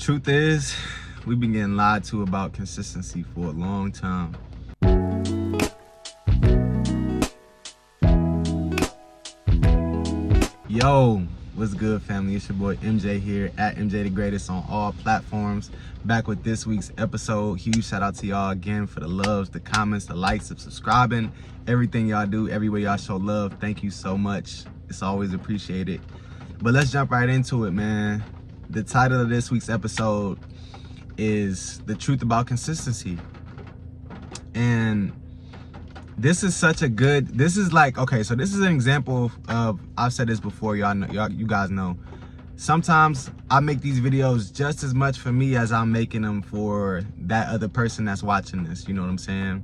truth is, we've been getting lied to about consistency for a long time. Yo, what's good, family? It's your boy MJ here at MJ the Greatest on all platforms. Back with this week's episode. Huge shout out to y'all again for the loves, the comments, the likes, the subscribing, everything y'all do, everywhere y'all show love. Thank you so much. It's always appreciated. But let's jump right into it, man. The title of this week's episode is The Truth About Consistency. And this is such a good, this is like, okay, so this is an example of, I've said this before, y'all know, you guys know. Sometimes I make these videos just as much for me as I'm making them for that other person that's watching this, you know what I'm saying?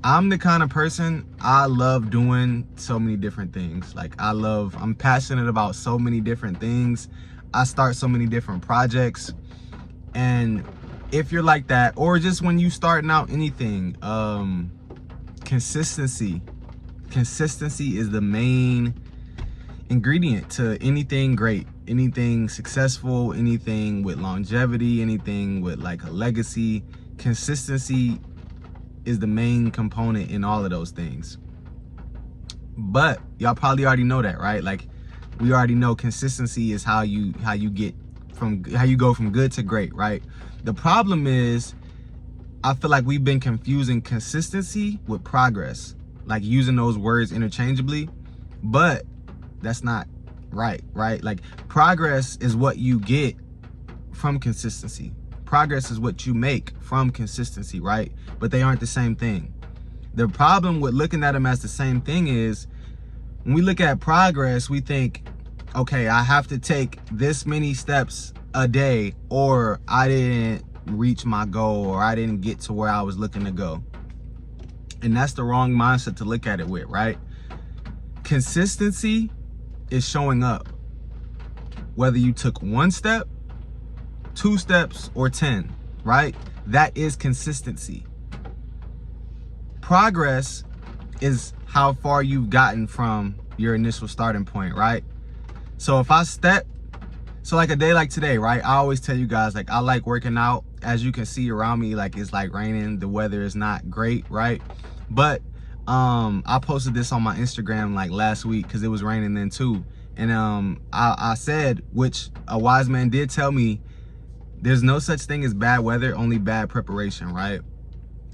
I'm the kind of person, I love doing so many different things. Like I'm passionate about so many different things. I start so many different projects. And if you're like that, or just when you starting out anything, consistency is the main ingredient to anything great, anything successful, anything with longevity, anything with like a legacy. Consistency is the main component in all of those things. But y'all probably already know that, right? Like, we already know consistency is how you go from good to great, right? The problem is, I feel like we've been confusing consistency with progress, like using those words interchangeably, but that's not right? Like, progress is what you get from consistency. Progress is what you make from consistency, right? But they aren't the same thing. The problem with looking at them as the same thing is, when we look at progress, we think, okay, I have to take this many steps a day, or I didn't reach my goal, or I didn't get to where I was looking to go. And that's the wrong mindset to look at it with, right? Consistency is showing up. Whether you took 1 step, 2 steps, or 10, right? That is consistency. Progress is how far you've gotten from your initial starting point, right? So if I step, so like a day like today, right? I always tell you guys, like, I like working out. As you can see around me, like, it's like raining, the weather is not great, right? But I posted this on my Instagram like last week because it was raining then too. And I said, which a wise man did tell me, there's no such thing as bad weather, only bad preparation, right?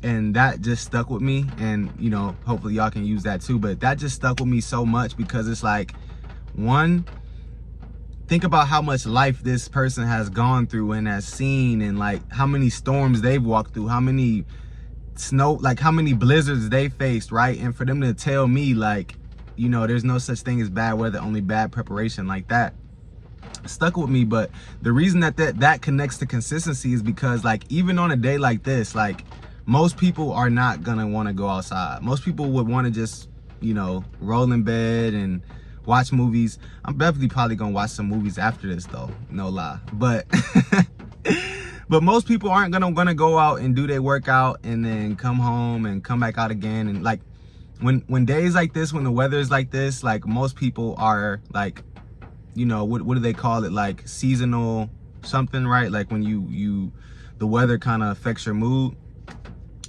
And that just stuck with me. And, you know, hopefully y'all can use that too. But that just stuck with me so much because it's like, one, think about how much life this person has gone through and has seen, and like how many storms they've walked through, how many how many blizzards they faced, right? And for them to tell me, like, you know, there's no such thing as bad weather, only bad preparation, like that stuck with me. But the reason that connects to consistency is because, like, even on a day like this, like, most people are not gonna want to go outside. Most people would want to just, you know, roll in bed and watch movies. I'm definitely probably gonna watch some movies after this though, no lie. But but most people aren't gonna go out and do their workout and then come home and come back out again. And like, when days like this, when the weather is like this, like, most people are like, you know, what do they call it, like seasonal something, right? Like when the weather kind of affects your mood,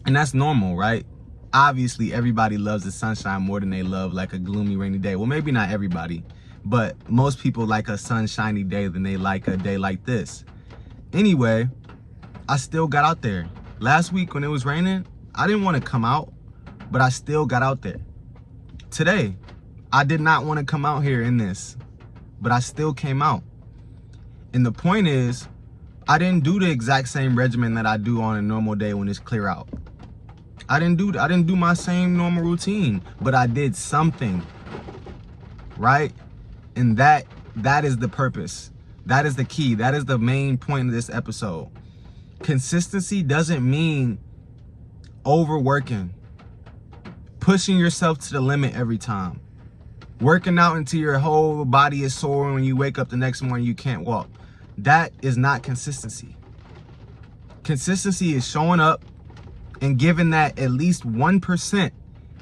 and that's normal, right? Obviously everybody loves the sunshine more than they love like a gloomy rainy day. Well, maybe not everybody, but most people like a sunshiny day than they like a day like this. Anyway, I still got out there. Last week when it was raining, I didn't want to come out, but I still got out there. Today, I did not want to come out here in this, but I still came out. And the point is, I didn't do the exact same regimen that I do on a normal day when it's clear out. I didn't do my same normal routine, but I did something, right? And that is the purpose. That is the key. That is the main point of this episode. Consistency doesn't mean overworking, pushing yourself to the limit every time, working out until your whole body is sore, and when you wake up the next morning you can't walk. That is not consistency. Consistency is showing up and giving that at least 1%,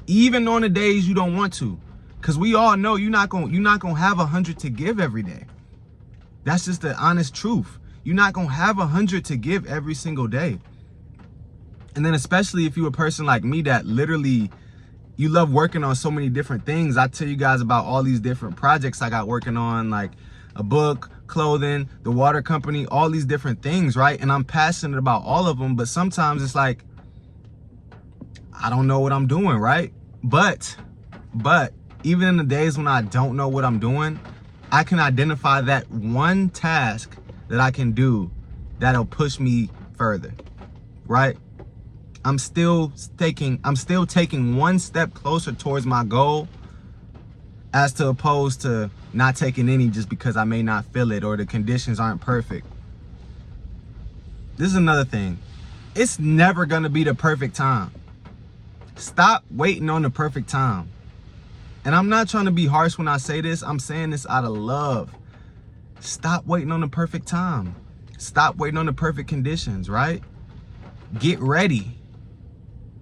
even on the days you don't want to. Because we all know you're not gonna have 100 to give every day. That's just the honest truth. You're not gonna have 100 to give every single day. And then especially if you're a person like me that literally, you love working on so many different things. I tell you guys about all these different projects I got working on, like a book, clothing, the water company, all these different things, right? And I'm passionate about all of them, but sometimes it's like, I don't know what I'm doing, right? But even in the days when I don't know what I'm doing, I can identify that one task that I can do that'll push me further, right? I'm still taking one step closer towards my goal, as to opposed to not taking any just because I may not feel it or the conditions aren't perfect. This is another thing. It's never gonna be the perfect time. Stop waiting on the perfect time. And I'm not trying to be harsh when I say this. I'm saying this out of love. Stop waiting on the perfect time. Stop waiting on the perfect conditions, right? Get ready.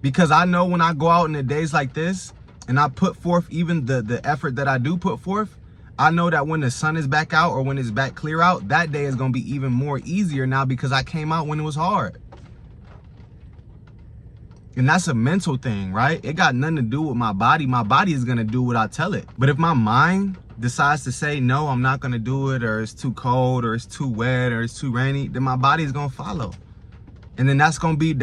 Because I know when I go out in the days like this and I put forth even the effort that I do put forth, I know that when the sun is back out or when it's back clear out, that day is going to be even more easier now because I came out when it was hard. And that's a mental thing, right? It got nothing to do with my body. My body is going to do what I tell it. But if my mind decides to say, no, I'm not going to do it, or it's too cold, or it's too wet, or it's too rainy, then my body is going to follow. And then that's gonna be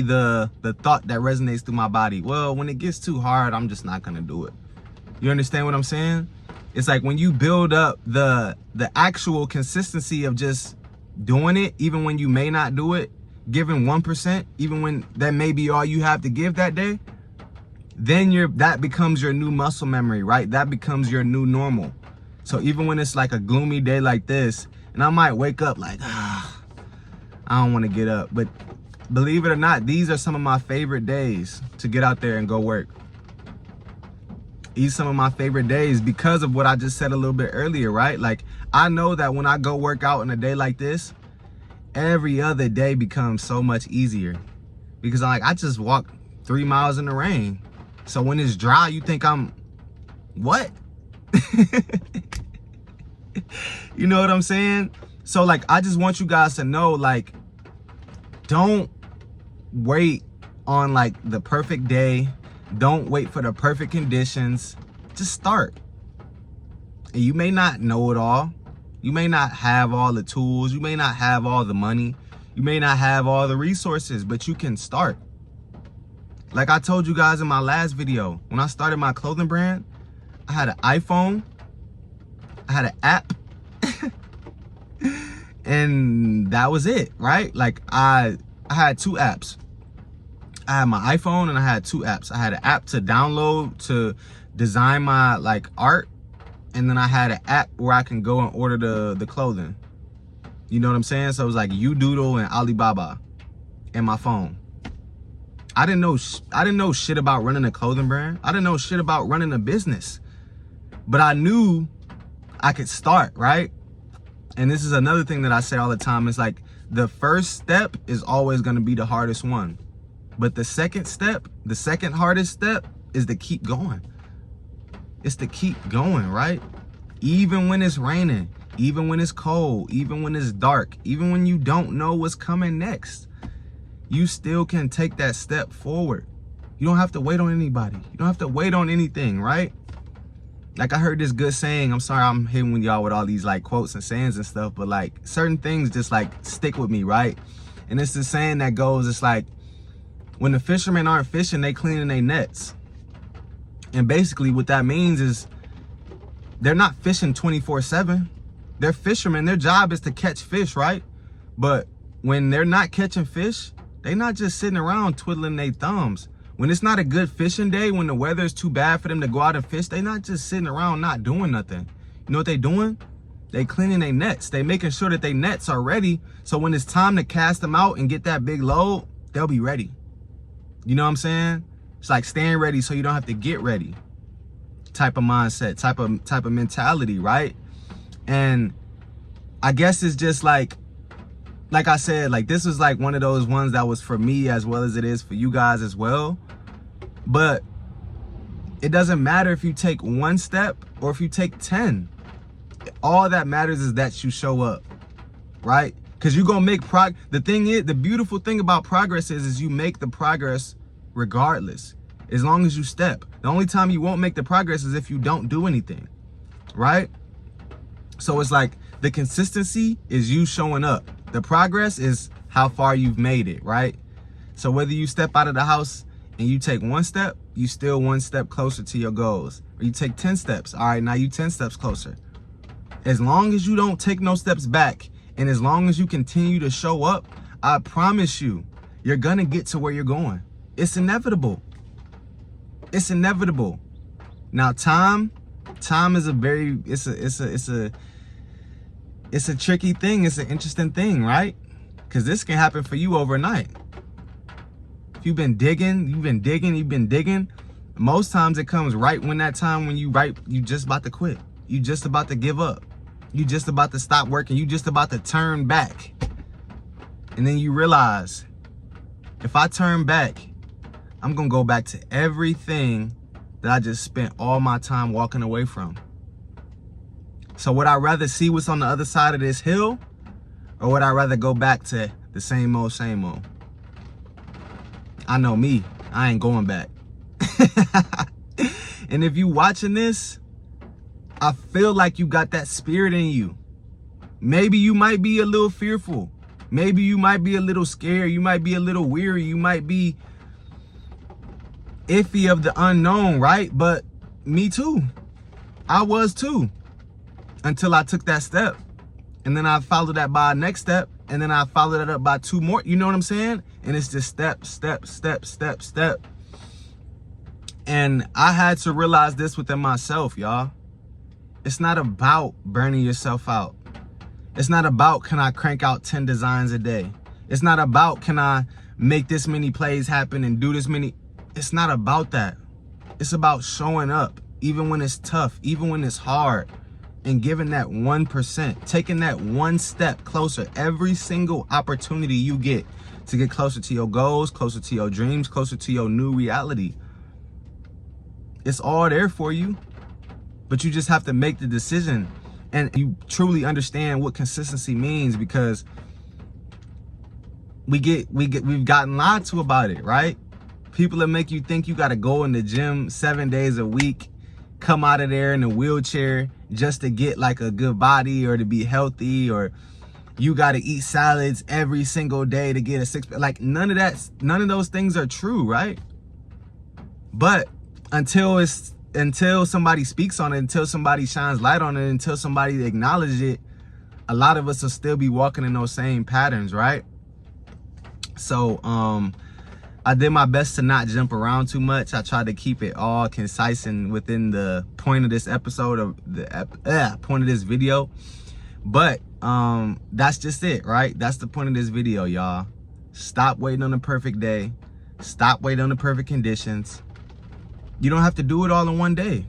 the thought that resonates through my body. Well, when it gets too hard, I'm just not gonna do it. You understand what I'm saying? It's like when you build up the actual consistency of just doing it, even when you may not do it, giving 1%, even when that may be all you have to give that day, then that becomes your new muscle memory, right? That becomes your new normal. So even when it's like a gloomy day like this, and I might wake up like, I don't want to get up, but believe it or not, these are some of my favorite days to get out there and go work. These are some of my favorite days because of what I just said a little bit earlier, right? Like, I know that when I go work out in a day like this, every other day becomes so much easier because I just walked 3 miles in the rain. So when it's dry, you think I'm, what? You know what I'm saying? So like, I just want you guys to know, like, don't wait on like the perfect day. Don't wait for the perfect conditions. Just start. And you may not know it all. You may not have all the tools. You may not have all the money. You may not have all the resources, but you can start. Like I told you guys in my last video, when I started my clothing brand, I had an iPhone. I had an app. And that was it, right? Like I had 2 apps. I had my iPhone and I had 2 apps. I had an app to download to design my like art, and then I had an app where I can go and order the clothing. You know what I'm saying? So it was like UDoodle and Alibaba and my phone. I didn't know shit about running a clothing brand. I didn't know shit about running a business. But I knew I could start, right? And this is another thing that I say all the time. It's like the first step is always going to be the hardest one. But the second step, the second hardest step is to keep going. It's to keep going, right? Even when it's raining, even when it's cold, even when it's dark, even when you don't know what's coming next, you still can take that step forward. You don't have to wait on anybody. You don't have to wait on anything, right? Like I heard this good saying, I'm sorry I'm hitting with y'all with all these like quotes and sayings and stuff, but like certain things just like stick with me, right? And it's the saying that goes, it's like, when the fishermen aren't fishing, they cleaning their nets. And basically what that means is they're not fishing 24/7. They're fishermen, their job is to catch fish, right? But when they're not catching fish, they're not just sitting around twiddling their thumbs. When it's not a good fishing day, when the weather is too bad for them to go out and fish, they're not just sitting around not doing nothing. You know what they doing? They cleaning their nets. They making sure that their nets are ready. So when it's time to cast them out and get that big load, they'll be ready. You know what I'm saying? It's like staying ready so you don't have to get ready. Type of mindset, type of mentality, right? And I guess it's just like I said, like this was like one of those ones that was for me as well as it is for you guys as well. But it doesn't matter if you take 1 step or if you take 10. All that matters is that you show up. right? Because you're gonna make the thing is, the beautiful thing about progress is you make the progress regardless, as long as you step. The only time you won't make the progress is if you don't do anything, right? So it's like the consistency is you showing up. The progress is how far you've made it, right? So whether you step out of the house and you take one step, you still one step closer to your goals. Or you take 10 steps, all right, now you 10 steps closer. As long as you don't take no steps back, and as long as you continue to show up, I promise you, you're gonna get to where you're going. It's inevitable. It's inevitable. Now, time is it's a tricky thing. It's an interesting thing, right? Because this can happen for you overnight. If you've been digging. Most times it comes right when that time when you just about to quit. You just about to give up. You just about to stop working. You just about to turn back. And then you realize, if I turn back, I'm going to go back to everything that I just spent all my time walking away from. So would I rather see what's on the other side of this hill, or would I rather go back to the same old, same old? I know me, I ain't going back. And if you watching this, I feel like you got that spirit in you. Maybe you might be a little fearful. Maybe you might be a little scared. You might be a little weary. You might be iffy of the unknown, right? But me too. I was too. Until I took that step. And then I followed that by a next step. And then I followed that up by 2 more. You know what I'm saying? And it's just step, step, step, step, step. And I had to realize this within myself, y'all. It's not about burning yourself out. It's not about, can I crank out 10 designs a day? It's not about, can I make this many plays happen and do this many? It's not about that. It's about showing up, even when it's tough, even when it's hard, and giving that 1%, taking that one step closer every single opportunity you get to get closer to your goals, closer to your dreams, closer to your new reality. It's all there for you. But you just have to make the decision, and you truly understand what consistency means, because we've gotten lied to about it, right? People that make you think you got to go in the gym 7 days a week, come out of there in a wheelchair just to get like a good body or to be healthy, or you got to eat salads every single day to get a six-pack. Like none of those things are true, right? But until somebody speaks on it, until somebody shines light on it, until somebody acknowledges it, a lot of us will still be walking in those same patterns, right? So I did my best to not jump around too much. I tried to keep it all concise and within the point of this episode, of the point of this video. But that's just it, right? That's the point of this video, y'all. Stop waiting on the perfect day. Stop waiting on the perfect conditions. You don't have to do it all in one day,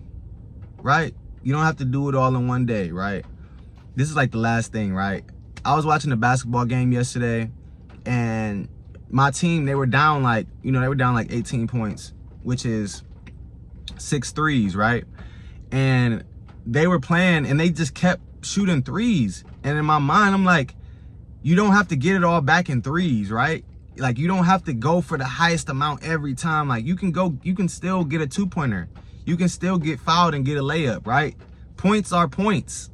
right? You don't have to do it all in one day, right? This is like the last thing, right? I was watching a basketball game yesterday, and my team, they were down like 18 points, which is 6 threes, right? And they were playing, and they just kept shooting threes. And in my mind, I'm like, you don't have to get it all back in threes, right? Like, you don't have to go for the highest amount every time. Like, you can still get a 2-pointer. You can still get fouled and get a layup, right? Points are points.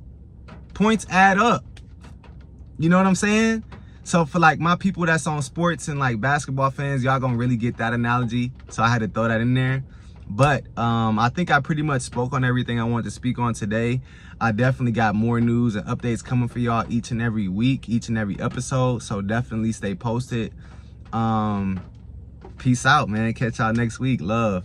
Points add up. You know what I'm saying? So for like my people that's on sports and like basketball fans, y'all gonna really get that analogy. So I had to throw that in there. But I think I pretty much spoke on everything I wanted to speak on today. I definitely got more news and updates coming for y'all each and every week, each and every episode. So definitely stay posted. Peace out, man. Catch y'all next week. Love.